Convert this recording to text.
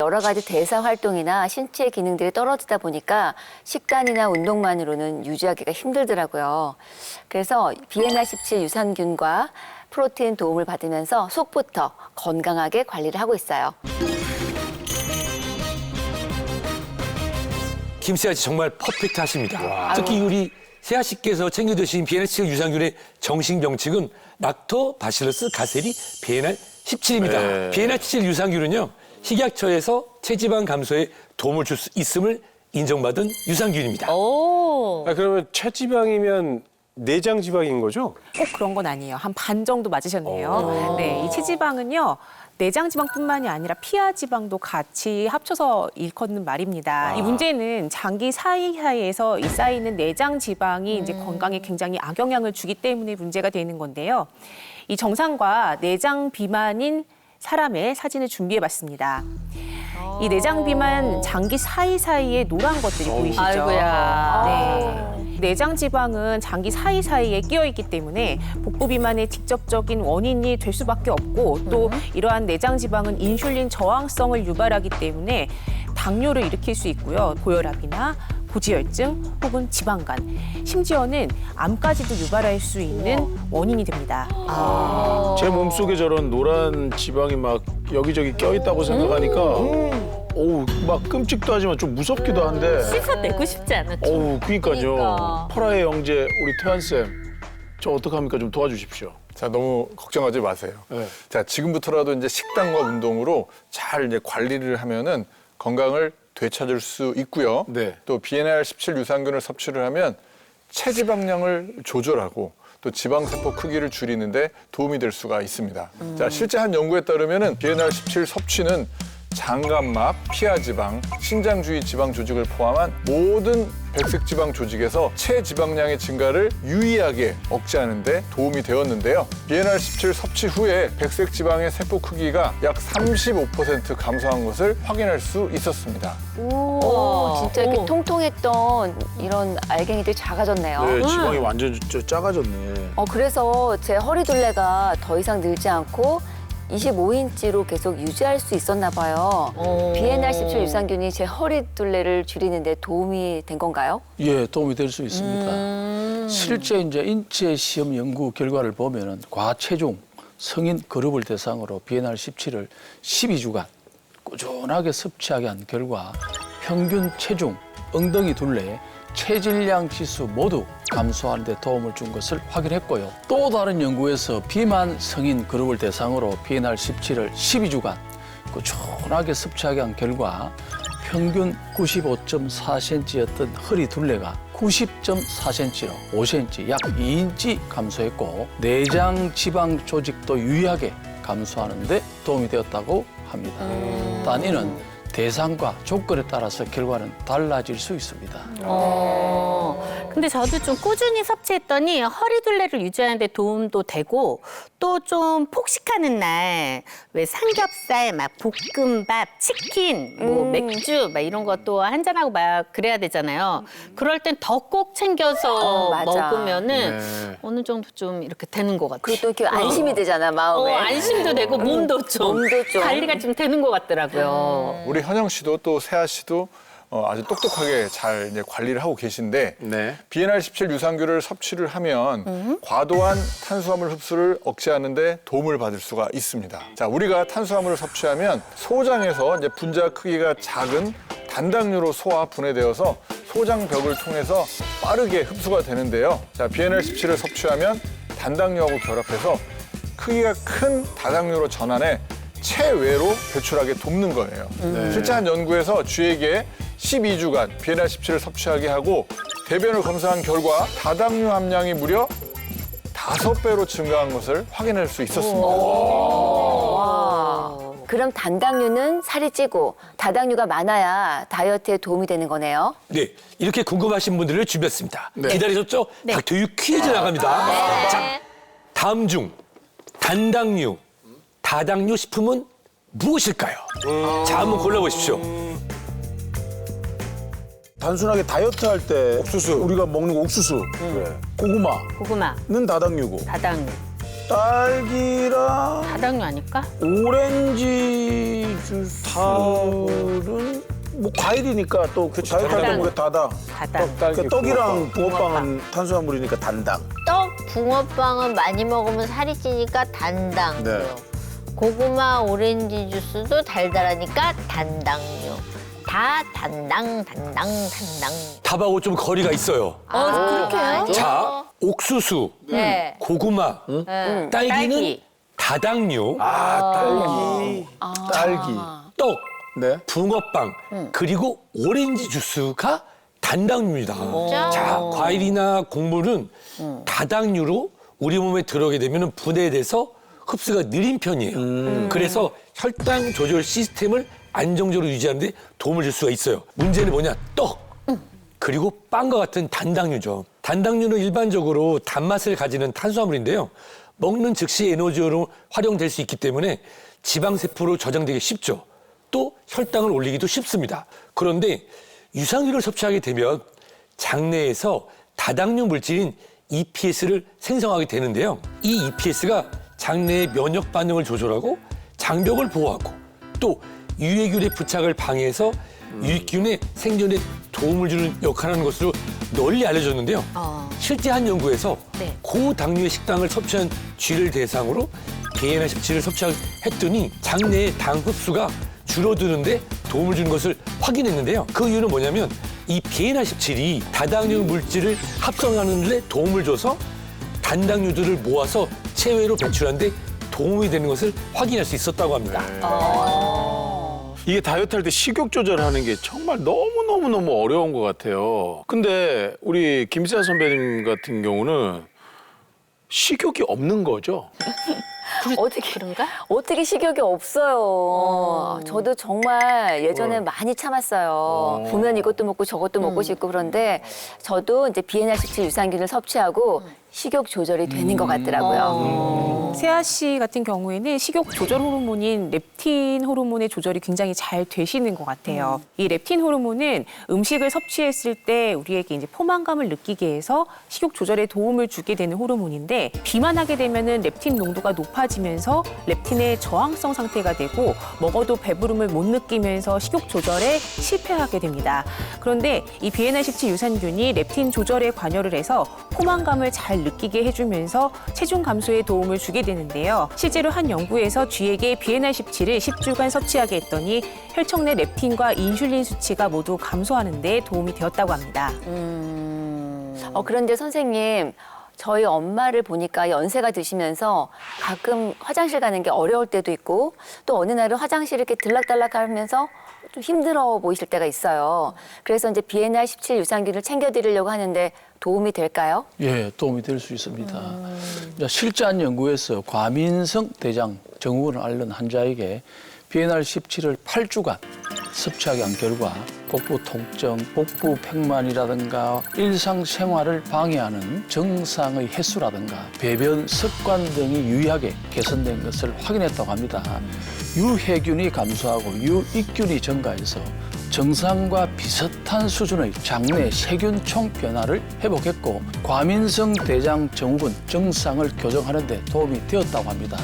여러 가지 대사 활동이나 신체 기능들이 떨어지다 보니까 식단이나 운동만으로는 유지하기가 힘들더라고요. 그래서 비엔나17 유산균과 프로테인 도움을 받으면서 속부터 건강하게 관리를 하고 있어요. 김세아 씨 정말 퍼펙트 하십니다. 특히 우리 세아 씨께서 챙겨 드신 비엔나17 유산균의 정식 명칭은 락토바실러스 가세리 비엔날 17입니다. 네. 비엔나17 유산균은요, 식약처에서 체지방 감소에 도움을 줄 수 있음을 인정받은 유산균입니다. 오. 그러면 체지방이면 내장 지방인 거죠? 꼭 그런 건 아니에요. 한 반 정도 맞으셨네요. 네, 이 체지방은요. 내장 지방뿐만이 아니라 피하 지방도 같이 합쳐서 일컫는 말입니다. 이 문제는 장기 사이사이에서 이 쌓이는 내장 지방이 이제 건강에 굉장히 악영향을 주기 때문에 문제가 되는 건데요. 이 정상과 내장 비만인 사람의 사진을 준비해봤습니다. 이 내장 비만 장기 사이사이에 노란 것들이 보이시죠? 아이고야. 네. 내장 지방은 장기 사이사이에 끼어 있기 때문에 복부 비만의 직접적인 원인이 될 수밖에 없고 또 이러한 내장 지방은 인슐린 저항성을 유발하기 때문에 당뇨를 일으킬 수 있고요. 고혈압이나 고지혈증 혹은 지방간, 심지어는 암까지도 유발할 수 있는 원인이 됩니다. 제 몸속에 저런 노란 지방이 막 여기저기 껴있다고 생각하니까 어우 막 끔찍도 하지만 좀 무섭기도 한데 씻어내고 싶지 않아. 어우 그러니까요. 그러니까. 퍼라의 형제 우리 태환쌤 저 어떡합니까? 좀 도와주십시오. 자, 너무 걱정하지 마세요. 네. 자, 지금부터라도 이제 식단과 운동으로 잘 이제 관리를 하면은 건강을 되찾을 수 있고요. 네. 또 비엔알17 유산균을 섭취를 하면 체지방량을 조절하고 또 지방세포 크기를 줄이는데 도움이 될 수가 있습니다. 자, 실제 한 연구에 따르면은 비엔알17 섭취는 장감막, 피하지방, 신장 주위 지방 조직을 포함한 모든 백색 지방 조직에서 체지방량의 증가를 유의하게 억제하는 데 도움이 되었는데요. 비엔알17 섭취 후에 백색 지방의 세포 크기가 약 35% 감소한 것을 확인할 수 있었습니다. 오, 진짜 이렇게 통통했던 이런 알갱이들이 작아졌네요. 네, 지방이 완전 작아졌네. 그래서 제 허리둘레가 더 이상 늘지 않고 25인치로 계속 유지할 수 있었나 봐요. 비엔날17 유산균이 제 허리둘레를 줄이는 데 도움이 된 건가요? 예, 도움이 될 수 있습니다. 실제 이제 인체 시험 연구 결과를 보면은 과체중 성인 그룹을 대상으로 비엔알17을 12주간 꾸준하게 섭취하게 한 결과 평균 체중, 엉덩이 둘레, 체질량 지수 모두 감소하는 데 도움을 준 것을 확인했고요. 또 다른 연구에서 비만 성인 그룹을 대상으로 비엔알17을 12주간 꾸준하게 섭취하게 한 결과 평균 95.4cm였던 허리 둘레가 90.4cm로 5cm, 약 2인치 감소했고 내장 지방 조직도 유의하게 감소하는 데 도움이 되었다고 합니다. 단 이는 대상과 조건에 따라서 결과는 달라질 수 있습니다. 근데 저도 좀 꾸준히 섭취했더니 허리둘레를 유지하는 데 도움도 되고 또 좀 폭식하는 날 왜 삼겹살, 막 볶음밥, 치킨, 뭐 맥주 막 이런 것도 한잔하고 막 그래야 되잖아요. 그럴 땐 더 꼭 챙겨서 맞아. 먹으면은 네. 어느 정도 좀 이렇게 되는 것 같아요. 그리고 또 이렇게 안심이 되잖아, 마음에. 안심도 되고 몸도 좀 몸도 좀. 관리가 좀 되는 것 같더라고요. 우리 현영 씨도 또 세아 씨도 아주 똑똑하게 잘 이제 관리를 하고 계신데 네. 비엔알17 유산균을 섭취를 하면 과도한 탄수화물 흡수를 억제하는 데 도움을 받을 수가 있습니다. 자, 우리가 탄수화물을 섭취하면 소장에서 이제 분자 크기가 작은 단당류로 소화 분해되어서 소장벽을 통해서 빠르게 흡수가 되는데요. 자, 비엔알17을 섭취하면 단당류하고 결합해서 크기가 큰 다당류로 전환해 체외로 배출하게 돕는 거예요. 실제 한 연구에서 쥐에게 12주간 비엔알17을 섭취하게 하고 대변을 검사한 결과 다당류 함량이 무려 5배로 증가한 것을 확인할 수 있었습니다. 와. 그럼 단당류는 살이 찌고 다당류가 많아야 다이어트에 도움이 되는 거네요. 네, 이렇게 궁금하신 분들을 준비했습니다. 기다리셨죠? 닥터유 퀴즈 나갑니다. 자, 다음 중 단당류, 다당류 식품은 무엇일까요? 자, 한번 골라보십시오. 단순하게 다이어트 할 때 옥수수 우리가 먹는 거 옥수수, 고구마는 고구마, 다당류고 다당류. 딸기랑 다당류 아닐까? 오렌지 주스는 뭐 과일이니까 또 다이어트 할때 먹게 다당. 다당. 그 떡이랑 붕어빵은 탄수화물이니까 단당. 떡, 붕어빵은 많이 먹으면 살이 찌니까 단당류. 네. 고구마, 오렌지 주스도 달달하니까 단당류. 다 단당. 답하고 좀 거리가 있어요. 그렇게요? 자, 옥수수, 네. 고구마, 딸기는 다당류, 딸기. 떡, 네. 붕어빵, 그리고 오렌지 주스가 단당류입니다. 자, 과일이나 곡물은 다당류로 우리 몸에 들어오게 되면 분해돼서 흡수가 느린 편이에요. 그래서 혈당 조절 시스템을 안정적으로 유지하는 데 도움을 줄 수가 있어요. 문제는 뭐냐? 떡, 그리고 빵과 같은 단당류죠. 단당류는 일반적으로 단맛을 가지는 탄수화물인데요. 먹는 즉시 에너지로 활용될 수 있기 때문에 지방세포로 저장되기 쉽죠. 또 혈당을 올리기도 쉽습니다. 그런데 유산균을 섭취하게 되면 장내에서 다당류 물질인 EPS를 생성하게 되는데요. 이 EPS가 장내의 면역 반응을 조절하고 장벽을 보호하고 또 유해균의 부착을 방해해서 유익균의 생존에 도움을 주는 역할을 하는 것으로 널리 알려졌는데요. 실제 한 연구에서 고당류의 식당을 섭취한 쥐를 대상으로 비엔나17을 섭취했더니 장내의 당 흡수가 줄어드는데 도움을 주는 것을 확인했는데요. 그 이유는 뭐냐면 이 비엔나17이 다당류 물질을 합성하는 데 도움을 줘서 단당류들을 모아서 체외로 배출하는 데 도움이 되는 것을 확인할 수 있었다고 합니다. 이게 다이어트 할 때 식욕 조절하는 게 정말 너무 어려운 것 같아요. 근데 우리 김수아 선배님 같은 경우는 식욕이 없는 거죠? 어떻게 식욕이 없어요. 저도 정말 예전에 많이 참았어요. 보면 이것도 먹고 저것도 먹고 싶고 그런데 저도 이제 비엔나17 유산균을 섭취하고 식욕 조절이 되는 것 같더라고요. 세아 씨 같은 경우에는 식욕 조절 호르몬인 렙틴 호르몬의 조절이 굉장히 잘 되시는 것 같아요. 이 렙틴 호르몬은 음식을 섭취했을 때 우리에게 이제 포만감을 느끼게 해서 식욕 조절에 도움을 주게 되는 호르몬인데 비만하게 되면은 렙틴 농도가 높아지면서 렙틴의 저항성 상태가 되고 먹어도 배부름을 못 느끼면서 식욕 조절에 실패하게 됩니다. 그런데 이 비엔나17 유산균이 렙틴 조절에 관여를 해서 포만감을 잘 느끼게 해주면서 체중 감소에 도움을 주게 되는데요. 실제로 한 연구에서 쥐에게 비엔나17을 10주간 섭취하게 했더니 혈청 내 렙틴과 인슐린 수치가 모두 감소하는 데 도움이 되었다고 합니다. 그런데 선생님, 저희 엄마를 보니까 연세가 드시면서 가끔 화장실 가는 게 어려울 때도 있고 또 어느 날은 화장실 이렇게 들락달락 하면서 좀 힘들어 보이실 때가 있어요. 그래서 이제 비엔나17 유산균을 챙겨드리려고 하는데 도움이 될까요? 예, 도움이 될 수 있습니다. 실제 한 연구에서 과민성 대장 증후군을 앓는 환자에게 비엔나17을 8주간 섭취하게 한 결과 복부 통증, 복부 팽만이라든가 일상생활을 방해하는 증상의 횟수라든가 배변 습관 등이 유의하게 개선된 것을 확인했다고 합니다. 유해균이 감소하고 유익균이 증가해서 정상과 비슷한 수준의 장내 세균총 변화를 회복했고 과민성 대장 증후군 증상을 교정하는 데 도움이 되었다고 합니다.